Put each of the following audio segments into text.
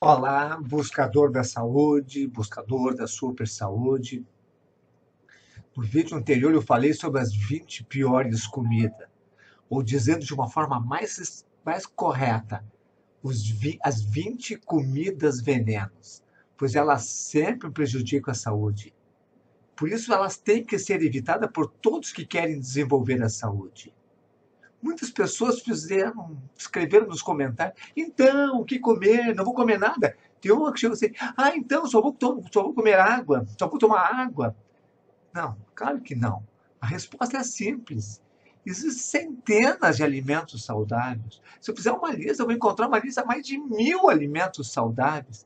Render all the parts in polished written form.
Olá, buscador da saúde, buscador da super saúde. No vídeo anterior eu falei sobre as 20 piores comidas, ou dizendo de uma forma mais correta, as 20 comidas venenos, pois elas sempre prejudicam a saúde. Por isso elas têm que ser evitadas por todos que querem desenvolver a saúde. Muitas pessoas escreveram nos comentários, então, o que comer? Não vou comer nada. Tem uma que chega assim, então, só vou comer água, só vou tomar água. Não, claro que não. A resposta é simples. Existem centenas de alimentos saudáveis. Se eu fizer uma lista, eu vou encontrar uma lista de mais de 1000 alimentos saudáveis.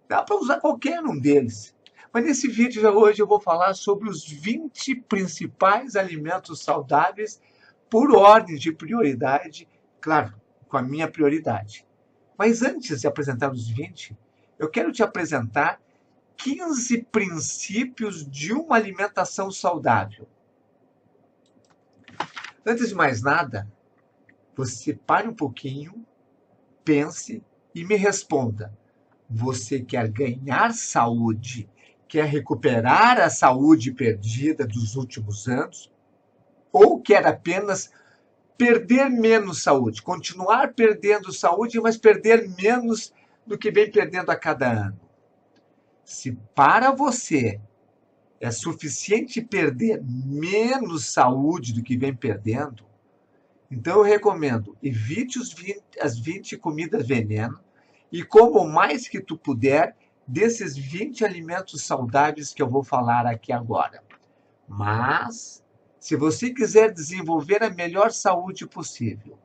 Dá para usar qualquer um deles. Mas nesse vídeo de hoje eu vou falar sobre os 20 principais alimentos saudáveis por ordem de prioridade, claro, com a minha prioridade. Mas antes de apresentar os 20, eu quero te apresentar 15 princípios de uma alimentação saudável. Antes de mais nada, você pare um pouquinho, pense e me responda. Você quer ganhar saúde? Quer recuperar a saúde perdida dos últimos anos? Ou quer apenas perder menos saúde, continuar perdendo saúde, mas perder menos do que vem perdendo a cada ano? Se para você é suficiente perder menos saúde do que vem perdendo, então eu recomendo, evite as 20 comidas veneno e coma o mais que tu puder desses 20 alimentos saudáveis que eu vou falar aqui agora. Mas, se você quiser desenvolver a melhor saúde possível,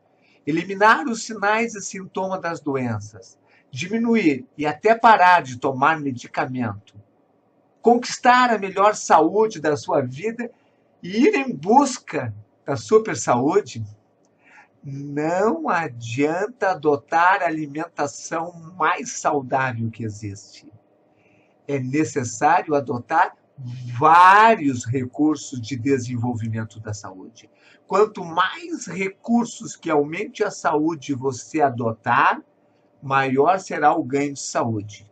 eliminar os sinais e sintomas das doenças, diminuir e até parar de tomar medicamento, conquistar a melhor saúde da sua vida e ir em busca da super saúde, não adianta adotar a alimentação mais saudável que existe. É necessário adotar vários recursos de desenvolvimento da saúde. Quanto mais recursos que aumente a saúde você adotar, maior será o ganho de saúde.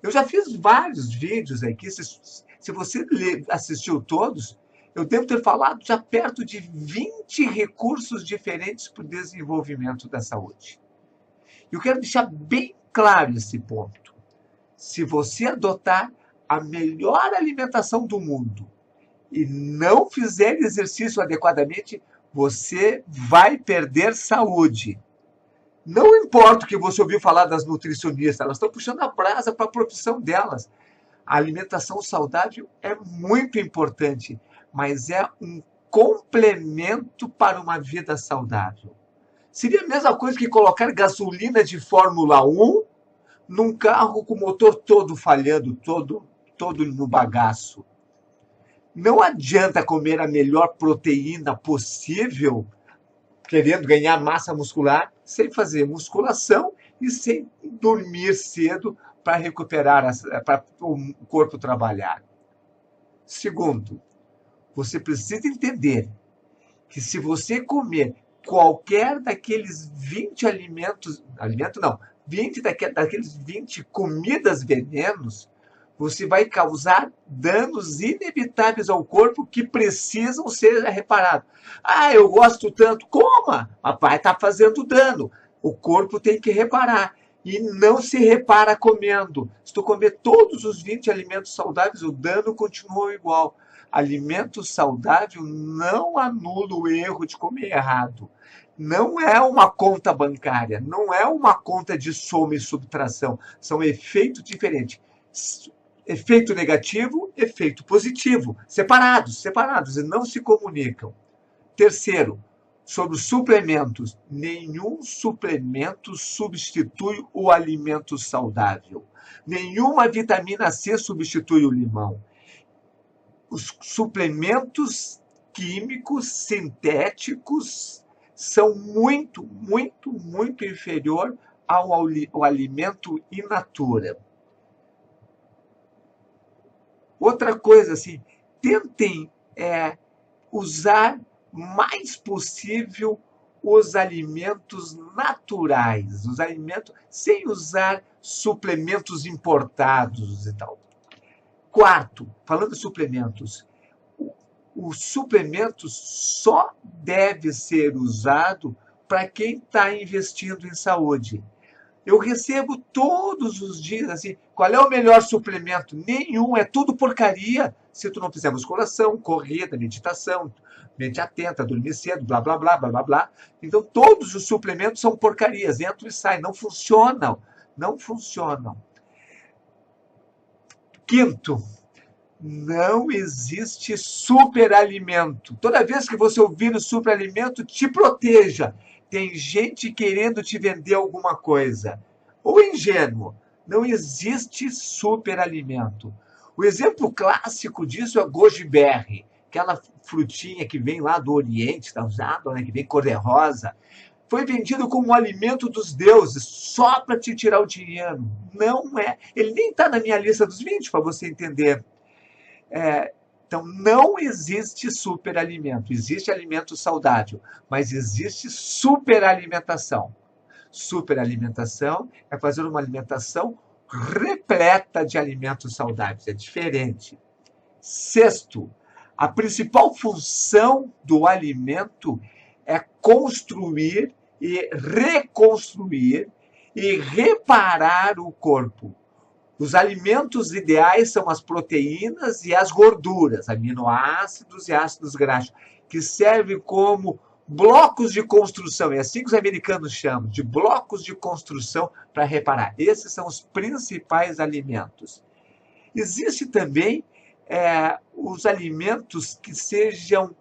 Eu já fiz vários vídeos aqui, se você assistiu todos, eu devo ter falado já perto de 20 recursos diferentes para o desenvolvimento da saúde. Eu quero deixar bem claro esse ponto. Se você adotar a melhor alimentação do mundo e não fizer exercício adequadamente, você vai perder saúde. Não importa o que você ouviu falar das nutricionistas, elas estão puxando a brasa para a profissão delas. A alimentação saudável é muito importante, mas é um complemento para uma vida saudável. Seria a mesma coisa que colocar gasolina de Fórmula 1 num carro com o motor todo falhando, todo no bagaço. Não adianta comer a melhor proteína possível, querendo ganhar massa muscular, sem fazer musculação e sem dormir cedo para recuperar, para o corpo trabalhar. Segundo, você precisa entender que se você comer qualquer daqueles 20 daqueles 20 comidas venenos, você vai causar danos inevitáveis ao corpo que precisam ser reparados. Eu gosto tanto, coma, papai está fazendo dano. O corpo tem que reparar. E não se repara comendo. Se tu comer todos os 20 alimentos saudáveis, o dano continua igual. Alimento saudável não anula o erro de comer errado. Não é uma conta bancária, não é uma conta de soma e subtração. São efeitos diferentes. Efeito negativo, efeito positivo. Separados e não se comunicam. Terceiro, sobre os suplementos. Nenhum suplemento substitui o alimento saudável. Nenhuma vitamina C substitui o limão. Os suplementos químicos sintéticos são muito inferior ao alimento in natura. Outra coisa, assim, tentem usar mais possível os alimentos naturais, os alimentos sem usar suplementos importados e tal. Quarto, falando de suplementos, o suplemento só deve ser usado para quem está investindo em saúde. Eu recebo todos os dias assim, qual é o melhor suplemento? Nenhum, é tudo porcaria. Se tu não fizer musculação, corrida, meditação, mente atenta, dormir cedo, blá, blá, blá, blá, blá, blá. Então, todos os suplementos são porcarias, entram e saem, não funcionam, não funcionam. Quinto, não existe superalimento. Toda vez que você ouvir o superalimento, te proteja. Tem gente querendo te vender alguma coisa. Ou ingênuo. Não existe superalimento. O exemplo clássico disso é o goji berry, aquela frutinha que vem lá do Oriente, tá usado, né, que vem cor-de-rosa. Foi vendido como um alimento dos deuses, só para te tirar o dinheiro. Não é. Ele nem está na minha lista dos 20, para você entender. Então, não existe superalimento. Existe alimento saudável, mas existe superalimentação. Superalimentação é fazer uma alimentação repleta de alimentos saudáveis. É diferente. Sexto, a principal função do alimento é construir e reconstruir e reparar o corpo. Os alimentos ideais são as proteínas e as gorduras, aminoácidos e ácidos graxos, que servem como blocos de construção. É assim que os americanos chamam, de blocos de construção para reparar. Esses são os principais alimentos. Existe também os alimentos que sejam,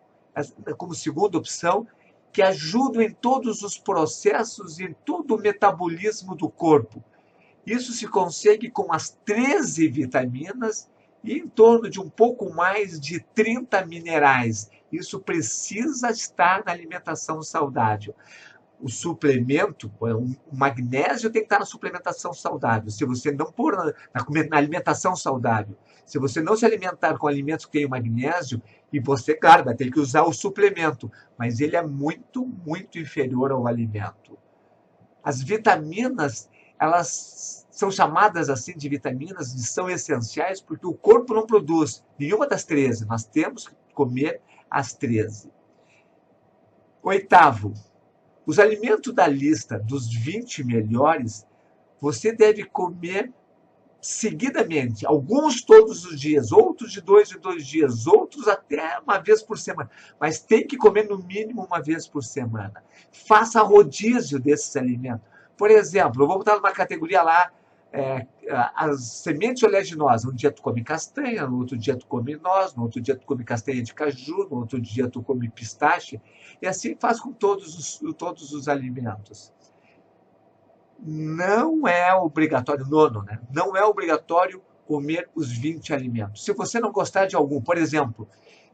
como segunda opção, que ajudam em todos os processos, em todo o metabolismo do corpo. Isso se consegue com as 13 vitaminas e em torno de um pouco mais de 30 minerais. Isso precisa estar na alimentação saudável. O suplemento, o magnésio tem que estar na suplementação saudável. Se você não pôr na alimentação saudável, se você não se alimentar com alimentos que têm magnésio, e você, claro, vai ter que usar o suplemento, mas ele é muito, muito inferior ao alimento. As vitaminas, elas são chamadas assim de vitaminas, e são essenciais porque o corpo não produz nenhuma das 13. Nós temos que comer as 13. Oitavo, os alimentos da lista dos 20 melhores, você deve comer seguidamente, alguns todos os dias, outros de 2 em 2 dias, outros até uma vez por semana, mas tem que comer no mínimo uma vez por semana. Faça rodízio desses alimentos. Por exemplo, eu vou botar numa categoria lá, as sementes oleaginosas. Um dia tu come castanha, no outro dia tu come noz, no outro dia tu come castanha de caju, no outro dia tu come pistache, e assim faz com todos os alimentos. Não é obrigatório, nono, né? Não é obrigatório comer os 20 alimentos. Se você não gostar de algum, por exemplo,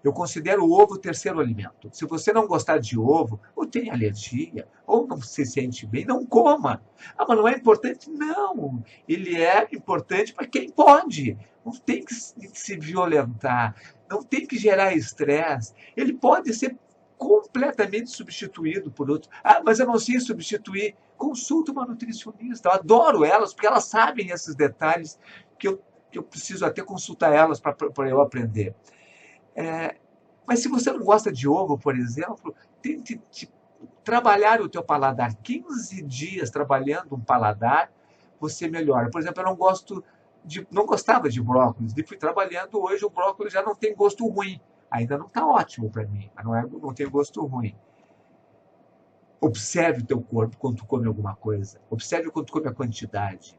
eu considero o ovo o terceiro alimento. Se você não gostar de ovo, ou tem alergia, ou não se sente bem, não coma. Ah, mas não é importante? Não. Ele é importante para quem pode. Não tem que se violentar, não tem que gerar estresse. Ele pode ser completamente substituído por outro. Ah, mas eu não sei substituir. Consulta uma nutricionista. Eu adoro elas, porque elas sabem esses detalhes que eu preciso até consultar elas para eu aprender. Mas se você não gosta de ovo, por exemplo, tente trabalhar o teu paladar. 15 dias trabalhando um paladar, você melhora. Por exemplo, eu não gostava de brócolis, e fui trabalhando, hoje o brócolis já não tem gosto ruim. Ainda não está ótimo para mim, mas não tem gosto ruim. Observe o teu corpo quando tu come alguma coisa. Observe quando tu come a quantidade.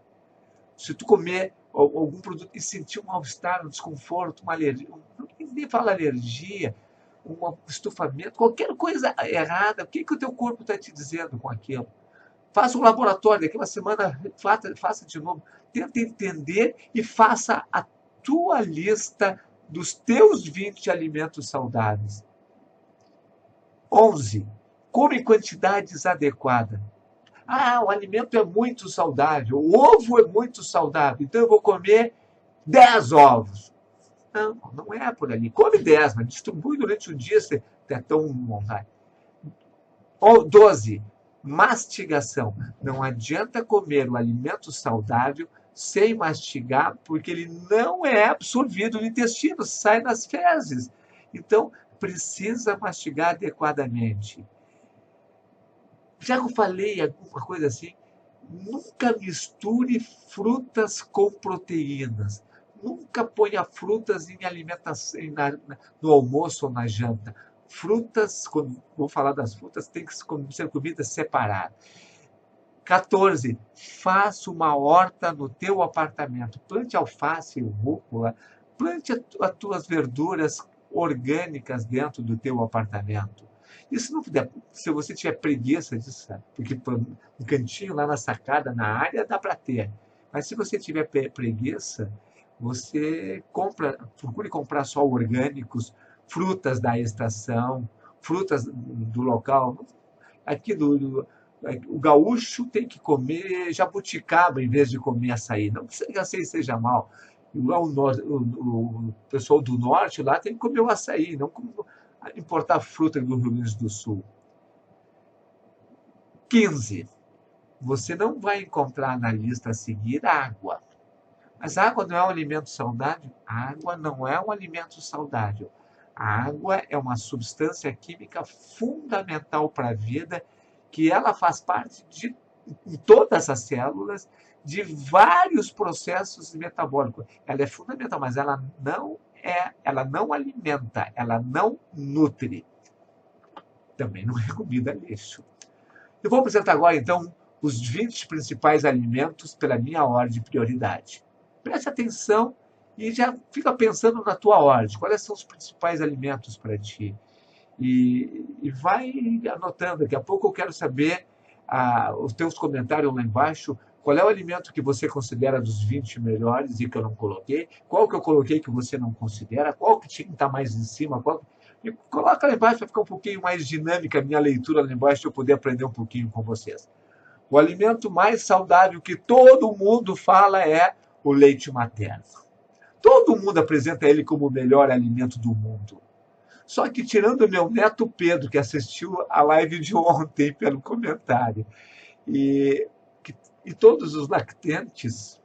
Se tu comer algum produto e sentir um mal-estar, um desconforto, uma alergia, nem fala alergia, um estufamento, qualquer coisa errada, o que o teu corpo está te dizendo com aquilo? Faça um laboratório, daqui uma semana faça de novo. Tenta entender e faça a tua lista dos teus 20 alimentos saudáveis. 11. Come em quantidades adequadas. Ah, o alimento é muito saudável, o ovo é muito saudável, então eu vou comer 10 ovos. Não, não é por ali. Come 10, mas distribui durante o dia, se é tão vontade. 12. Mastigação. Não adianta comer o alimento saudável sem mastigar, porque ele não é absorvido no intestino, sai nas fezes. Então, precisa mastigar adequadamente. Já que eu falei alguma coisa assim, nunca misture frutas com proteínas. Nunca ponha frutas em alimentação, no almoço ou na janta. Frutas, quando vou falar das frutas, tem que ser comida separada. 14. Faça uma horta no teu apartamento. Plante alface, rúcula, plante as tuas verduras orgânicas dentro do teu apartamento. E se não puder, se você tiver preguiça disso, sabe? Porque um cantinho lá na sacada, na área, dá para ter. Mas se você tiver preguiça, você procure comprar só orgânicos, frutas da estação, frutas do local. Aqui o gaúcho tem que comer jabuticaba em vez de comer açaí. Não que açaí seja mal. Lá o pessoal do norte lá tem que comer o açaí, não importar fruta do Rio Grande do Sul. 15. Você não vai encontrar na lista a seguir água. Mas a água não é um alimento saudável? A água não é um alimento saudável. A água é uma substância química fundamental para a vida, que ela faz parte de em todas as células, de vários processos metabólicos. Ela é fundamental, mas ela não alimenta, ela não nutre. Também não é comida lixo. Eu vou apresentar agora, então, os 20 principais alimentos pela minha ordem de prioridade. Preste atenção e já fica pensando na tua ordem. Quais são os principais alimentos para ti? E vai anotando. Daqui a pouco eu quero saber os teus comentários lá embaixo. Qual é o alimento que você considera dos 20 melhores e que eu não coloquei? Qual que eu coloquei que você não considera? Qual que tinha que estar mais em cima? E coloca lá embaixo para ficar um pouquinho mais dinâmica a minha leitura lá embaixo, para eu poder aprender um pouquinho com vocês. O alimento mais saudável que todo mundo fala é o leite materno. Todo mundo apresenta ele como o melhor alimento do mundo. Só que tirando o meu neto Pedro, que assistiu a live de ontem pelo comentário, e todos os lactantes,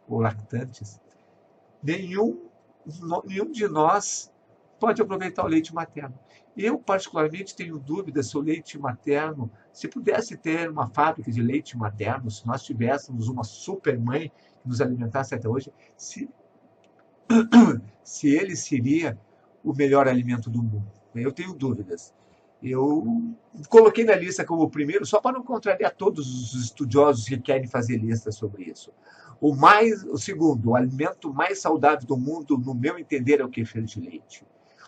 ou lactantes, nenhum de nós pode aproveitar o leite materno. Eu, particularmente, tenho dúvidas se o leite materno, se pudesse ter uma fábrica de leite materno, se nós tivéssemos uma super mãe que nos alimentasse até hoje, se ele seria o melhor alimento do mundo. Eu tenho dúvidas. Eu coloquei na lista como primeiro, só para não contrariar todos os estudiosos que querem fazer lista sobre isso. O segundo, o alimento mais saudável do mundo, no meu entender, é o kefir de leite.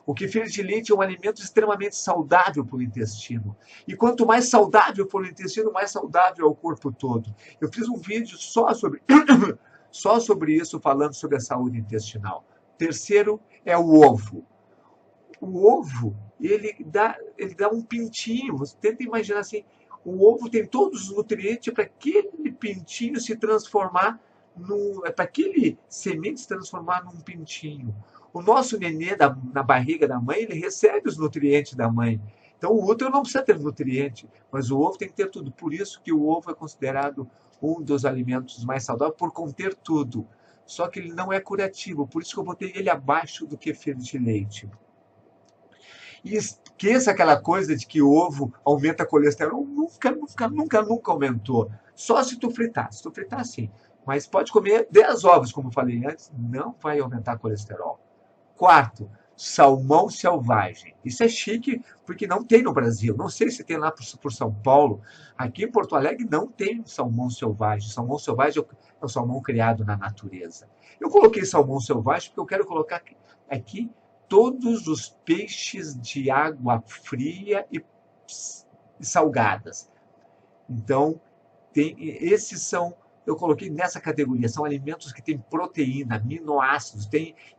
O kefir de leite é um alimento extremamente saudável para o intestino. E quanto mais saudável for o intestino, mais saudável é o corpo todo. Eu fiz um vídeo só sobre isso, falando sobre a saúde intestinal. Terceiro é o ovo. O ovo, ele dá um pintinho. Você tenta imaginar assim, o ovo tem todos os nutrientes para aquele pintinho se transformar para aquele semente se transformar num pintinho. O nosso nenê na barriga da mãe, ele recebe os nutrientes da mãe. Então o útero não precisa ter nutriente, mas o ovo tem que ter tudo. Por isso que o ovo é considerado um dos alimentos mais saudáveis, por conter tudo. Só que ele não é curativo, por isso que eu botei ele abaixo do kefir de leite. E esqueça aquela coisa de que o ovo aumenta colesterol. Nunca aumentou. Só se tu fritar. Se tu fritar, sim. Mas pode comer 10 ovos, como falei antes, não vai aumentar colesterol. Quarto, salmão selvagem. Isso é chique, porque não tem no Brasil. Não sei se tem lá por São Paulo. Aqui em Porto Alegre não tem salmão selvagem. Salmão selvagem é o salmão criado na natureza. Eu coloquei salmão selvagem porque eu quero colocar aqui todos os peixes de água fria e salgadas. Então, esses são, eu coloquei nessa categoria, são alimentos que têm proteína, aminoácidos,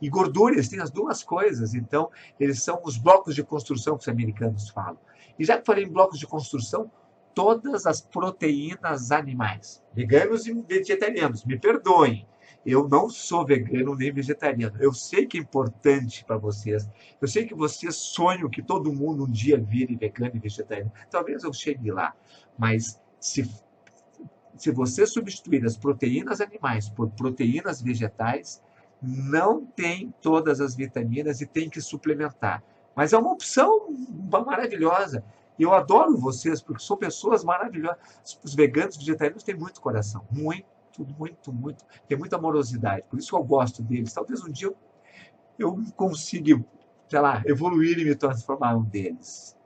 e gordura, eles têm as duas coisas. Então, eles são os blocos de construção que os americanos falam. E já que falei em blocos de construção, todas as proteínas animais, veganos e vegetarianos, me perdoem. Eu não sou vegano nem vegetariano. Eu sei que é importante para vocês. Eu sei que vocês sonham que todo mundo um dia vire vegano e vegetariano. Talvez eu chegue lá. Mas se você substituir as proteínas animais por proteínas vegetais, não tem todas as vitaminas e tem que suplementar. Mas é uma opção maravilhosa. E eu adoro vocês, porque são pessoas maravilhosas. Os veganos, vegetarianos têm muito coração. Muito, muito, muito. Tem muita amorosidade. Por isso que eu gosto deles. Talvez um dia eu consiga, sei lá, evoluir e me transformar um deles.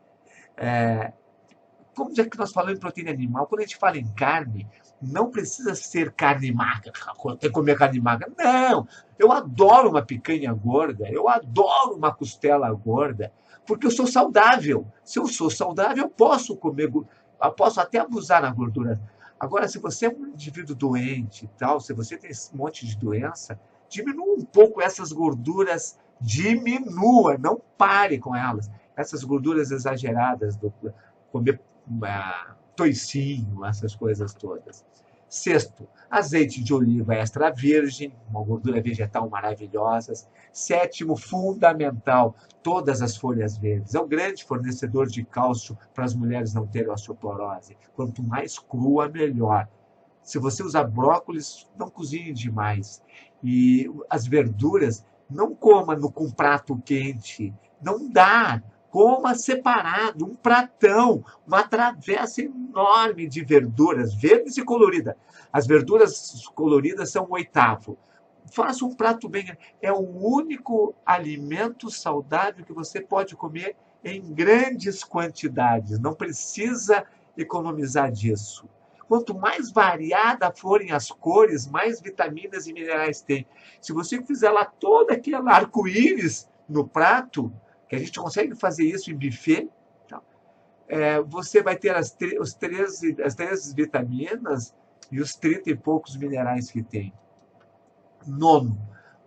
Como já que nós falamos em proteína animal, quando a gente fala em carne, não precisa ser carne magra, tem que comer carne magra. Não! Eu adoro uma picanha gorda, eu adoro uma costela gorda, porque eu sou saudável. Se eu sou saudável, eu posso comer, eu posso até abusar na gordura. Agora, se você é um indivíduo doente e tal, se você tem esse monte de doença, diminua um pouco essas gorduras, diminua, não pare com elas. Essas gorduras exageradas do comer toicinho, essas coisas todas. Sexto, azeite de oliva extra virgem, uma gordura vegetal maravilhosa. Sétimo, fundamental, todas as folhas verdes. É o grande fornecedor de cálcio para as mulheres não terem osteoporose. Quanto mais crua, melhor. Se você usar brócolis, não cozinhe demais. E as verduras, não coma com prato quente. Não dá. Coma separado, um pratão, uma travessa enorme de verduras, verdes e coloridas. As verduras coloridas são o oitavo. Faça um prato bem. É o único alimento saudável que você pode comer em grandes quantidades. Não precisa economizar disso. Quanto mais variada forem as cores, mais vitaminas e minerais tem. Se você fizer lá todo aquele arco-íris no prato, que a gente consegue fazer isso em buffet, então, você vai ter as 13 vitaminas e os 30 e poucos minerais que tem. Nono,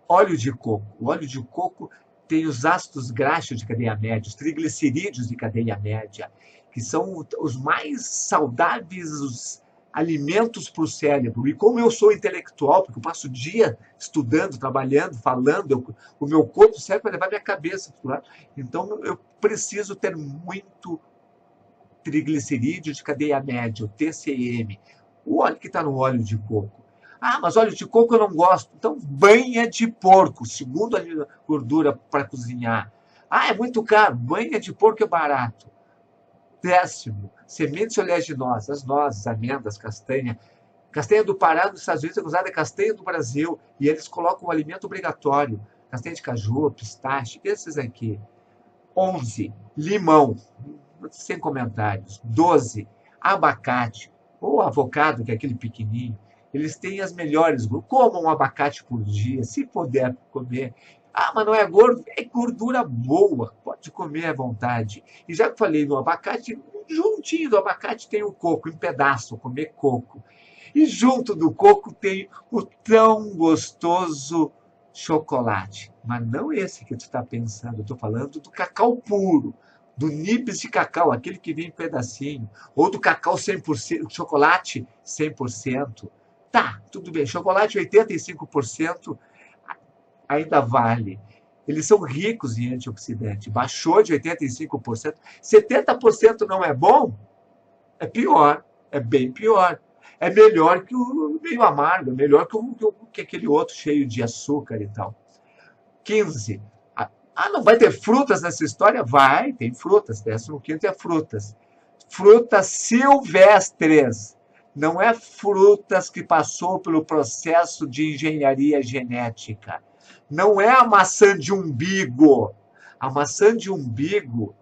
óleo de coco. O óleo de coco tem os ácidos graxos de cadeia média, os triglicerídeos de cadeia média, que são os mais saudáveis, os alimentos para o cérebro. E como eu sou intelectual, porque eu passo o dia estudando, trabalhando, falando, o meu corpo serve para levar minha cabeça para o lado. Então, eu preciso ter muito triglicerídeo de cadeia média, o TCM. O óleo que está no óleo de coco. Ah, mas óleo de coco eu não gosto. Então, banha de porco, segundo a gordura para cozinhar. Ah, é muito caro. Banha de porco é barato. Décimo, sementes oleaginosas, nozes, amêndoas, castanha. Castanha do Pará, nos Estados Unidos, é usada castanha do Brasil. E eles colocam um alimento obrigatório. Castanha de caju, pistache, esses aqui. 11, limão. Sem comentários. 12, abacate. Ou avocado, que é aquele pequenininho. Eles têm as melhores. Comam um abacate por dia, se puder comer. Ah, mas não é gordo? É gordura boa, pode comer à vontade. E já que falei no abacate, juntinho do abacate tem o coco, em pedaço, comer coco. E junto do coco tem o tão gostoso chocolate. Mas não esse que tu está pensando, eu estou falando do cacau puro, do nibs de cacau, aquele que vem em pedacinho, ou do cacau 100%, chocolate 100%. Tá, tudo bem, chocolate 85%, ainda vale. Eles são ricos em antioxidante. Baixou de 85%. 70% não é bom? É pior. É bem pior. É melhor que o meio amargo. É melhor que aquele outro cheio de açúcar e tal. 15. Ah, não vai ter frutas nessa história? Vai, tem frutas. 15º é frutas. Frutas silvestres. Não é frutas que passou pelo processo de engenharia genética. Não é a maçã de umbigo. A maçã de umbigo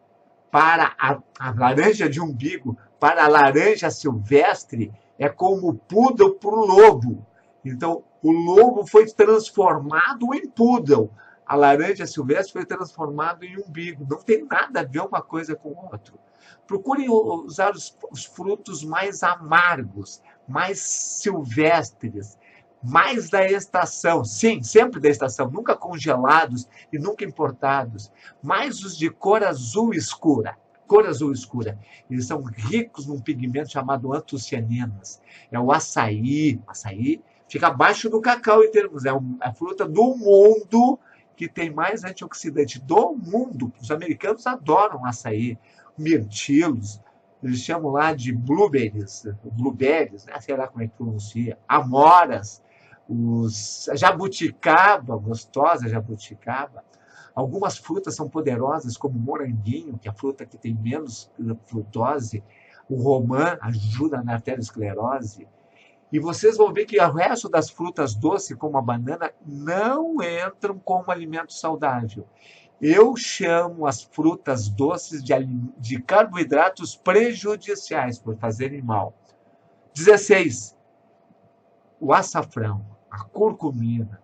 para a laranja de umbigo para a laranja silvestre é como o poodle para o lobo. Então, o lobo foi transformado em poodle. A laranja silvestre foi transformada em umbigo. Não tem nada a ver uma coisa com a outra. Procurem usar os frutos mais amargos, mais silvestres, mais da estação, sim, sempre da estação, nunca congelados e nunca importados, mais os de cor azul escura. Cor azul escura. Eles são ricos num pigmento chamado antocianinas. É o açaí. Açaí Fica abaixo do cacau em termos, é a fruta do mundo que tem mais antioxidante do mundo. Os americanos adoram açaí, mirtilos, eles chamam lá de blueberries, né? Sei lá como é que pronuncia, amoras, a jabuticaba, gostosa jabuticaba. Algumas frutas são poderosas, como o moranguinho, que é a fruta que tem menos frutose. O romã ajuda na arteriosclerose. E vocês vão ver que o resto das frutas doces, como a banana, não entram como alimento saudável. Eu chamo as frutas doces de carboidratos prejudiciais, por fazerem mal. 16. O açafrão, a curcumina,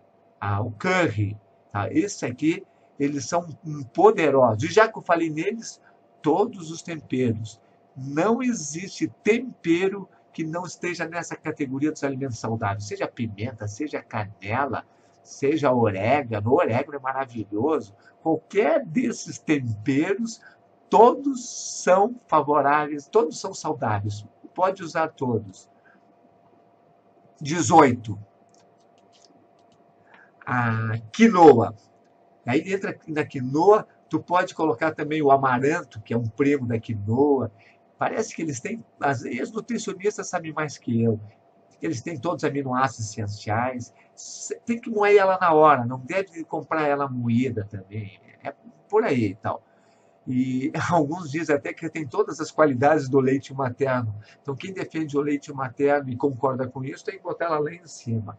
o curry, tá? Esse aqui, eles são poderosos. E já que eu falei neles, todos os temperos. Não existe tempero que não esteja nessa categoria dos alimentos saudáveis. Seja pimenta, seja canela, seja orégano. O orégano é maravilhoso. Qualquer desses temperos, todos são favoráveis, todos são saudáveis. Pode usar todos. 18. A quinoa. Aí entra na quinoa, tu pode colocar também o amaranto, que é um primo da quinoa. Parece que eles têm, às vezes, nutricionistas sabem mais que eu. Eles têm todos os aminoácidos essenciais. Tem que moer ela na hora, não deve comprar ela moída também. É por aí e tal. E alguns dizem até que tem todas as qualidades do leite materno. Então, quem defende o leite materno e concorda com isso, tem que botar ela lá em cima.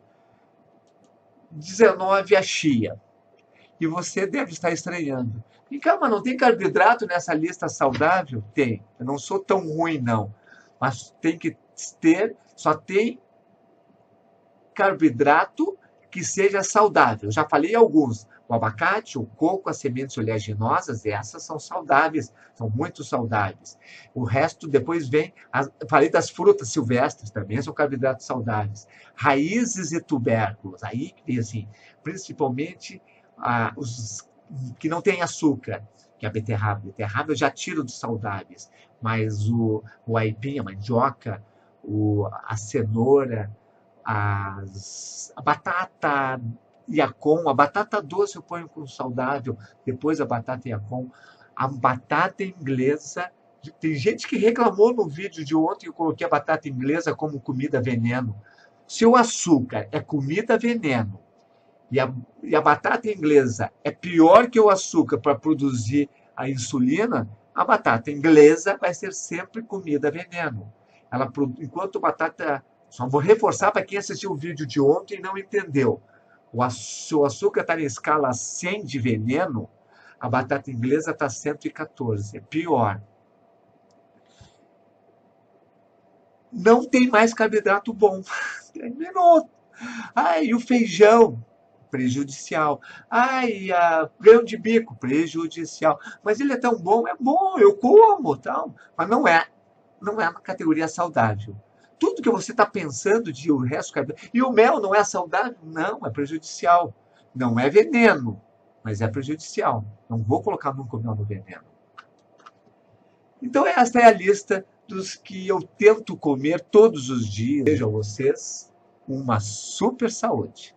19, a chia. E você deve estar estranhando. E calma, não tem carboidrato nessa lista saudável? Tem. Eu não sou tão ruim, não. Mas tem que ter, só tem carboidrato que seja saudável. Já falei alguns. O abacate, o coco, as sementes oleaginosas, essas são saudáveis, são muito saudáveis. O resto depois vem, falei das frutas silvestres também, são carboidratos saudáveis. Raízes e tubérculos, aí assim, principalmente os que não têm açúcar, que é a beterraba. Beterraba eu já tiro dos saudáveis, mas o aipim, a mandioca, a cenoura, a batata Yacon, a batata doce eu ponho com saudável, depois a batata Yacon, a batata inglesa. Tem gente que reclamou no vídeo de ontem que eu coloquei a batata inglesa como comida veneno. Se o açúcar é comida veneno e a batata inglesa é pior que o açúcar para produzir a insulina, a batata inglesa vai ser sempre comida veneno. Enquanto a batata... Só vou reforçar para quem assistiu o vídeo de ontem e não entendeu. Se o açúcar está na escala 100 de veneno, a batata inglesa está 114. É pior. Não tem mais carboidrato bom. Terminou. E o feijão, prejudicial. Grão de bico, prejudicial. Mas ele é tão bom, é bom, eu como, tal. Mas não é uma categoria saudável. Tudo que você está pensando de o resto... E o mel não é saudável? Não, é prejudicial. Não é veneno, mas é prejudicial. Não vou colocar nunca o mel no veneno. Então, esta é a lista dos que eu tento comer todos os dias. Sejam vocês uma super saúde.